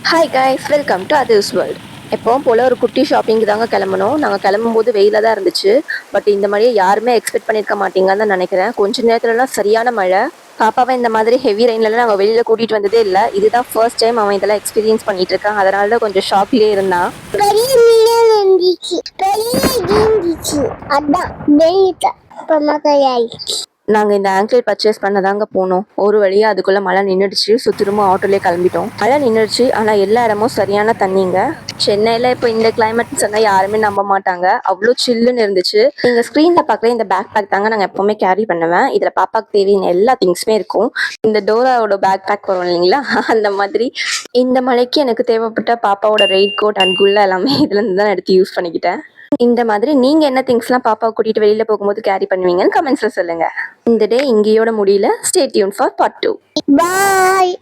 Hi guys, welcome to others world. எப்பவும் போல் ஒரு குட்டி ஷாப்பிங்க்கு தாங்க கிளம்பணும். நாங்கள் கிளம்பும்போது வெயிலாக தான் இருந்துச்சு. பட் இந்த மாதிரியே யாருமே எக்ஸ்பெக்ட் பண்ணியிருக்க மாட்டீங்கன்னு தான் நினைக்கிறேன். கொஞ்ச நேரத்துலலாம் சரியான மழை. பாப்பாவை இந்த மாதிரி ஹெவி ரெயின்லலாம் நாங்கள் வெளியில் கூட்டிகிட்டு வந்ததே இல்லை. இதுதான் ஃபர்ஸ்ட் டைம் அவன் இதெல்லாம் எக்ஸ்பீரியன்ஸ் பண்ணிட்டு இருக்கான். அதனால தான் கொஞ்சம் ஷாக்லேயே இருந்தான். நாங்கள் இந்த ஆங்கிள் பர்ச்சேஸ் பண்ண தாங்க போனோம். ஒரு வழியாக அதுக்குள்ளே மழை நின்றுடுச்சு. ஸோ திரும்ப ஆட்டோலேயே கிளம்பிட்டோம். மழை நின்றுடுச்சு, ஆனால் எல்லா இடமும் சரியான தண்ணிங்க. சென்னையில் இப்போ இந்த கிளைமேட்னு சொன்னால் யாருமே நம்ப மாட்டாங்க. அவ்வளோ சில்லுன்னு இருந்துச்சு. நீங்கள் ஸ்க்ரீனில் பார்க்குற இந்த பேக் பேக் தாங்க நாங்கள் எப்போவுமே கேரி பண்ணுவேன். இதில் பாப்பாவுக்கு தேவையான எல்லா திங்ஸுமே இருக்கும். இந்த டோராவோட பேக் பேக் வரும் இல்லைங்களா, அந்த மாதிரி. இந்த மழைக்கு எனக்கு தேவைப்பட்ட பாப்பாவோட ரெயின் கோட் அண்ட் குல்லா எல்லாமே இதுலேருந்து தான் எடுத்து யூஸ் பண்ணிக்கிட்டேன். இந்த மாதிரி நீங்க என்ன திங்ஸ்லாம் பாப்பாவை கூட்டிட்டு வெளியில போகும்போது கேரி பண்ணுவீங்கன்னு கமெண்ட்ஸ்ல சொல்லுங்க. இந்த டே இங்கேயோட முடியல. Stay tune for part 2. Bye.